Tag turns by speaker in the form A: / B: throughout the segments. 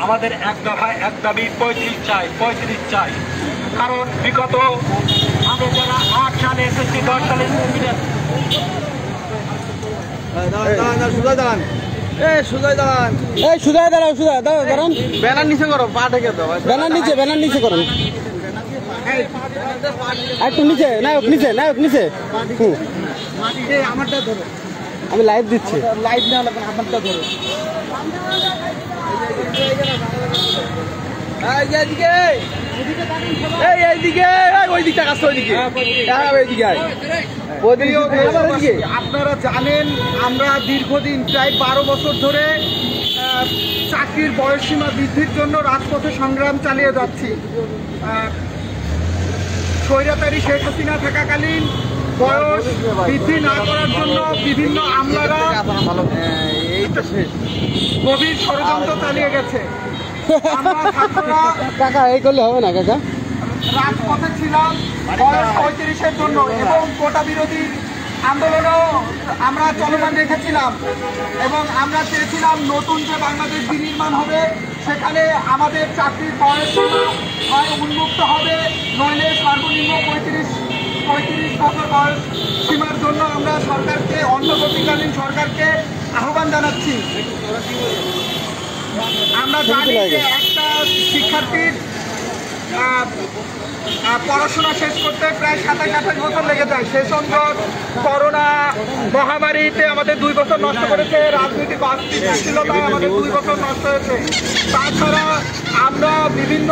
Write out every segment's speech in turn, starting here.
A: আমাদের এক দফায় এক দাবি 35 চাই। কারণ বিগত আমাদের যারা 8 সালে এসএসসি 10 সালে
B: ব্যানার নিচে করো, পা ঢেকে দাও, ব্যানার নিচে করুন, একটু নিচে, নায়ক নিচে। আমারটা ধরো, আমি লাইভ দিচ্ছি, লাইভ না লাগবে, আমারটা ধরো। আপনারা জানেন আমরা দীর্ঘদিন প্রায় 12 বছর ধরে চাকরির বয়সসীমা বৃদ্ধির জন্য রাজপথে সংগ্রাম চালিয়ে যাচ্ছি। স্বৈরাচারী শেখ হাসিনা থাকাকালীন বয়স বৃদ্ধি না করার জন্য বিভিন্ন আমলারা গভীর ষড়যন্ত্র চালিয়ে গেছে। কাকা এই করলে হবে না কাকা, রাজপথে ছিলাম বয়স 35-এর জন্য এবং কোটা বিরোধী আন্দোলনও আমরা চলমান রেখেছিলাম এবং আমরা চেয়েছিলাম নতুন যে বাংলাদেশ বিনির্মাণ হবে সেখানে আমাদের চাকরির বয়স হয় উন্মুক্ত হবে, নইলে সর্বনিম্ন 35 বছর বয়স সীমার জন্য আমরা সরকারকে, অন্তর্বর্তীকালীন সরকারকে আহ্বান জানাচ্ছি। আমরা জানি যে একটা শিক্ষার্থীর পড়াশোনা শেষ করতে প্রায় 27-28 বছর লেগে যায়। সে সঙ্গে করোনা মহামারীতে আমাদের 2 বছর নষ্ট করেছে, রাজনৈতিক অস্থিতিশীলতায় আমাদের 2 বছর নষ্ট হয়েছে। তাছাড়া আমরা বিভিন্ন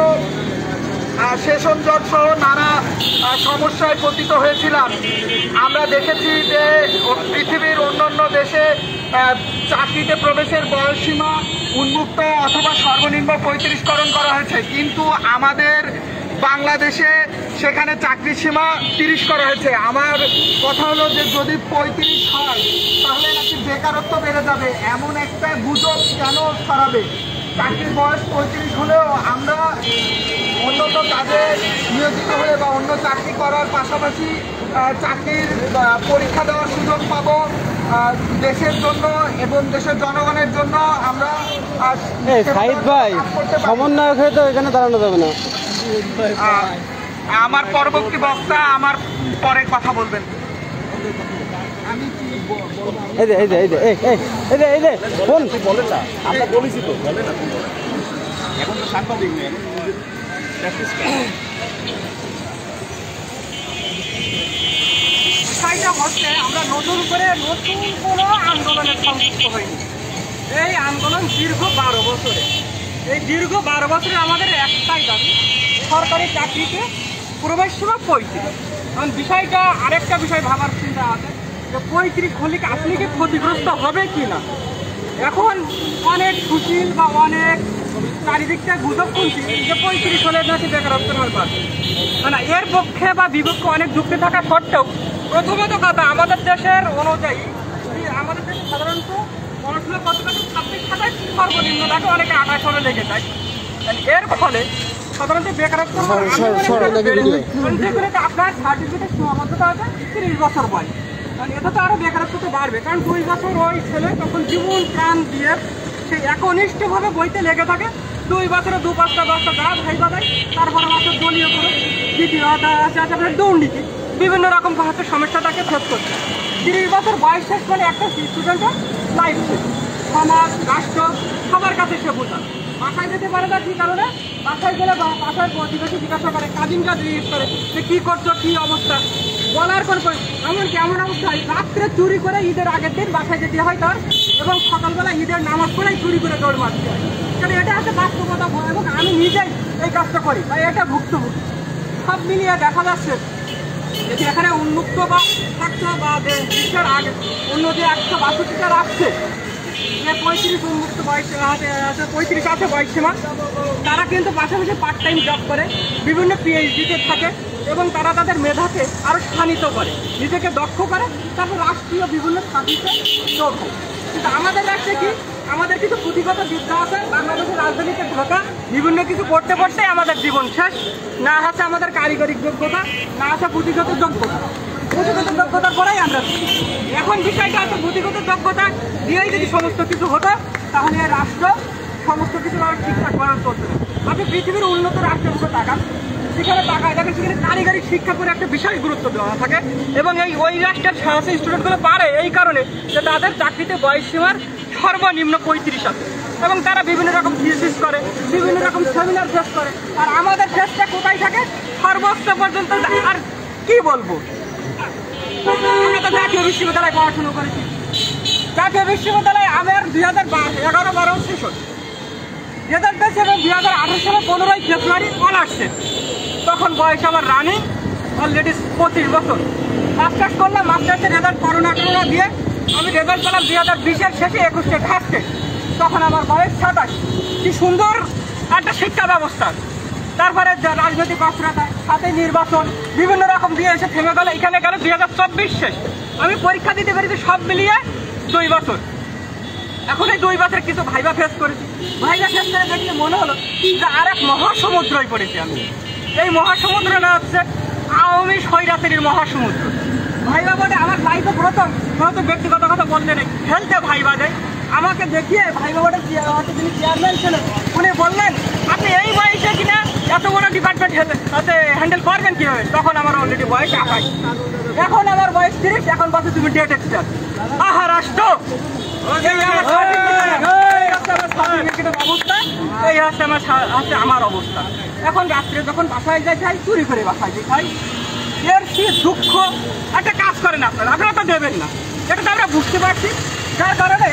B: সেশন জট সহ নানা সমস্যায় পতিত হয়েছিলাম। আমরা দেখেছি যে পৃথিবীর অন্যান্য দেশে চাকরিতে প্রবেশের বয়সসীমা উন্মুক্ত অথবা সর্বনিম্ন 35করণ করা হয়েছে, কিন্তু আমাদের বাংলাদেশে সেখানে চাকরির সীমা 30 করা হয়েছে। আমার কথা হলো যে যদি 35 হয় তাহলে নাকি বেকারত্ব বেড়ে যাবে, এমন একটা গুজব কেন ছড়াবে? চাকরির বয়স 35 হলেও আমরা উন্নত কাজে নিয়োজিত হয়ে বা অন্য চাকরি করার পাশাপাশি চাকরির পরীক্ষা দেওয়ার সুযোগ পাবো। দেশের জন্য এবং দেশের জনগণের জন্য আমরা সাইদ ভাই সমন্বয়ক হয়ে তো এখানে দাঁড়ানো যাবে না। আমার পরবর্তী বক্তা আমার পরে কথা বলবেন। বিষয়টা হচ্ছে আমরা নতুন কোনো আন্দোলনের সংযুক্ত হইনি। এই আন্দোলন দীর্ঘ 12 বছরে, এই দীর্ঘ 12 বছরে আমাদের একটাই দাবি, সরকারি চাকরিতে প্রবেশসীমা 35। কারণ বিষয়টা আরেকটা বিষয় ভাবার চিন্তা আছে যে 35 হলে আপনি কি ক্ষতিগ্রস্ত হবে কি না। এখন অনেক সুশীল বা অনেক চারিদিকটা গুজব শুনছি যে 35 হলে নাকি বেকারত্ব হার বাড়বে। না, এর পক্ষে বা বিপক্ষে অনেক যুক্তি থাকা সত্ত্বেও প্রথমত কথা আমাদের দেশের অনুযায়ী আমাদের দেশে সাধারণত পড়াশোনা কত 26-27 সর্বনিম্ন থাকে, অনেকে 28 হলে লেগে যায়। এর ফলে সাধারণত বেকারত্ব আপনার সার্টিফিকেটের সীমাবদ্ধতা আছে 30 বছর বয়স। কারণ এটা তো আরো বেকারত্ব তো বাড়বে, কারণ 2 বছর ওই ছেলে তখন জীবন প্রাণ দিয়ে সেই একনিষ্ঠভাবে বইতে লেগে থাকে। 2 বছরে 2-5টা 10টা গাছ ভাইবা দেয়, তারপরে মাত্র দলীয় করে দ্বিতীয় আছে আপনার দুর্নীতি, বিভিন্ন রকম হয়তো সমস্যা তাকে ফেস করছে। 30 বছর বয়স শেষ করে একটা স্টুডেন্টের লাইফ শেষ, সমাজ রাষ্ট্র সবার কাছে সে বোঝা। বাসায় যেতে পারে না, কি কারণে? বাসায় গেলে বাসায় প্রতিবেশী জিজ্ঞাসা করে, কাজিনরা জিজ্ঞেস করে যে কী করছো, কী অবস্থা, বলার পর এমনকি এমন অবস্থায় রাত্রে চুরি করে ঈদের আগের দিন বাসায় যেতে হয় তার, এবং সকালবেলা ঈদের নামাজ পড়েই চুরি করে দৌড় মারতে হয়। কারণ এটা হচ্ছে বাস্তবতা এবং আমি নিজেই এই কাজটা করি, তাই এটা ভুক্তভোগী। সব মিলিয়ে দেখা যাচ্ছে যে এখানে উন্মুক্ত বা থাকতো বা বিশ্বের আগে অন্য যে 162টা রাখছে যে 35 উন্মুক্ত বয়স 35 আছে বয়সসীমা, তারা কিন্তু পাশাপাশি পার্ট টাইম জব করে, বিভিন্ন পিএইচডিতে থাকে এবং তারা তাদের মেধাকে আরও স্থানিত করে, নিজেকে দক্ষ করে, তারপর রাষ্ট্রীয় বিভিন্ন সার্ভিসে যোগ হয়। কিন্তু আমাদের রাষ্ট্রে কি, আমাদের কিছু পুঁথিগত বিদ্যা আছে, বাংলাদেশের রাজধানীতে ঢাকা বিভিন্ন কিছু পড়তে পড়তে আমাদের জীবন শেষ। না আছে আমাদের কারিগরিক যোগ্যতা, না আছে পুঁথিগত যোগ্যতা। পুঁথিগত যোগ্যতার পরেই আমরা এখন বিষয়টা আছে পুঁথিগত যোগ্যতা দিয়েই যদি সমস্ত কিছু হতো তাহলে রাষ্ট্র সমস্ত কিছু ঠিকঠাক ভাবে চলছে না। আপনি পৃথিবীর উন্নত রাষ্ট্রের উপর তাকান, সেখানে তাকায় দেখেন সেখানে কারিগরি শিক্ষা করে একটা বিশেষ গুরুত্ব দেওয়া থাকে এবং ওই রাষ্ট্রের সাহসী স্টুডেন্টগুলো পারে এই কারণে যে তাদের চাকরিতে বয়স সীমার সর্বনিম্ন 35 আছে এবং তারা বিভিন্ন রকম থিসিস করে, বিভিন্ন রকম সেমিনার ফেস করে। আর আমাদের ফেসটা কোথায় থাকে? সর্বোচ্চ পর্যন্ত। আর কি বলবো, আমি তো জাতীয় বিশ্ববিদ্যালয়ে পড়াশুনো করেছি। জাতীয় বিশ্ববিদ্যালয়ে আমার 2011-12 সেশন রেজাল্ট পেয়েছে এবং 2018 সালে 15 ফেব্রুয়ারি অনার্সে। তখন বয়স আমার রানিং অলরেডি 25 বছর। মাস্টার্স করলাম, মাস্টার্সের রেজাল্ট করোনা দিয়ে আমি রেজাল্ট পেলাম 2020-এর শেষে 21-এ ফার্স্টে। তখন আমার বয়স 27। কি সুন্দর একটা শিক্ষা ব্যবস্থা। তারপরে রাজনৈতিক অস্থিরতা, সাথে নির্বাচন, বিভিন্ন রকম দিয়ে এসে থেমে গেল। এখানে গেল 2024 শেষ। আমি পরীক্ষা দিতে পেরেছি সব মিলিয়ে 2 বছর। এখন এই 2 বছর কিছু ভাইবা ফেস করেছি। ভাইবা ফেস করে দেখলে মনে হলো যে আর এক মহাসমুদ্রই পড়েছি আমি। এই মহাসমুদ্রটা হচ্ছে আওয়ামী স্বৈরাচারীর মহাসমুদ্র। ভাইবা বলে আমার লাইফে প্রথম ব্যক্তিগত কথা বলতে নেই, হেলথে ভাইবা দেয় আমাকে দেখিয়ে। ভাইবা বলে যিনি চেয়ারম্যান ছিলেন উনি বললেন, আপনি এই বয়সে কিনা এত বড় ডিপার্টমেন্ট হ্যান্ডেল করবেন কীভাবে? তখন আমার অলরেডি বয়স 28। এখন আমার বয়স 30। এখন বলছে তুমি ডেট এক্সপায়ার। আহা রাষ্ট্র, এই হচ্ছে আমার অবস্থা। এখন রাত্রে যখন বাসায় যাই খাই, চুরি করে বাসায় যাই খাই। এর কি দুঃখ একটা কাজ করেন আপনারা তো দেবেন না, এটা তো আমরা বুঝতে পারছি। যার কারণে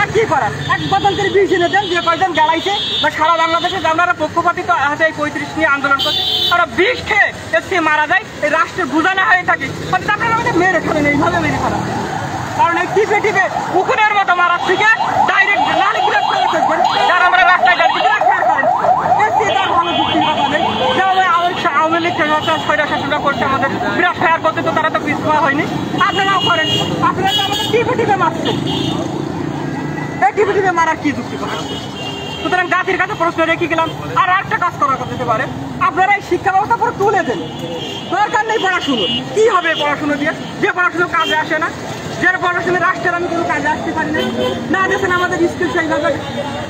B: আর কি করার, এক বদল করে 20 এনে দেন। যে কয়জন জ্বালাইছে বা সারা বাংলাদেশে যে আমরা পক্ষপাতিত আছে এই 35 নিয়ে আন্দোলন করছে, তারা 20 খেয়ে এসে মারা যায়, এই রাষ্ট্রের বোঝানো হয়ে থাকে। আপনারা আমাদের মেরে ফেলেন, এইভাবে মেরে ফেলা। কারণ এই টিপে পুকুরের মতো মারার থেকে ডাইরেক্ট লাল গ্রেফ করে থাকবেন। যারা আমরা রাস্তায় যাচ্ছি গ্রেফতার করেন, তার ভালো যুক্তির কথা নেই। আওয়ামী লীগ ছয়টা শাসনটা করছে আমাদের, বিরাট ফায়ার করতে তো তারা তো পিছপা হয়নি। আপনারাও করেন, আপনারা তো আমাদের টিপে মারছেন। এই টিপে মারার কি যুক্তি করেন? সুতরাং জাতির কাছে প্রশ্ন রেখে গেলাম। আর একটা কাজ করা যেতে পারে, আপনারা এই শিক্ষা ব্যবস্থা পুরো তুলে দেন। দরকার নেই পড়াশুনো। কি হবে পড়াশুনো দিয়ে? যে পড়াশুনো কাজে আসে না, যে পড়াশুনো রাষ্ট্রের আমি কোনো কাজে আসতে পারি না দেখেন আমাদের স্কিল সেইভাবে।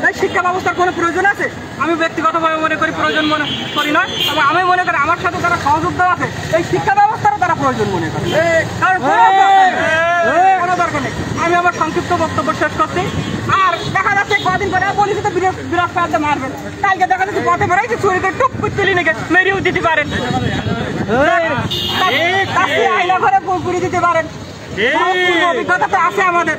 B: এই শিক্ষা ব্যবস্থার কোনো প্রয়োজন আছে? আমি ব্যক্তিগতভাবে মনে করি প্রয়োজন মনে করি না, তবে আমি মনে করি আমার সাথে যারা সহযোগিত আছে এই শিক্ষা ব্যবস্থারও তারা প্রয়োজন মনে করে। কারণ কোনো দরকার নেই। আমি আমার সংক্ষিপ্ত বক্তব্য শেষ করছি। আর দেখা যাচ্ছে কদিন পরে পুলিশে তো বিরাট ফায়ারতে মারবেন। কালকে দেখা যাচ্ছে পথে বেড়াইছে, চুরি করে টুক করে তুলে নিয়ে গেছে, মেরেও দিতে পারেন, আইনা ঘরে পুকুরি দিতে পারেন। অভিজ্ঞতা তো আছে আমাদের।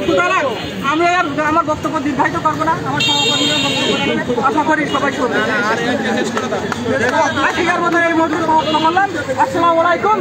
B: সুতরাং আমি আর আমার বক্তব্য দীর্ঘায়িত করবো না। আমার সহকর্মীরা বক্তব্য আশা করি সবাই শুনবে। ঠিক আছে, এই মধ্যে বললাম। আসসালামু আলাইকুম।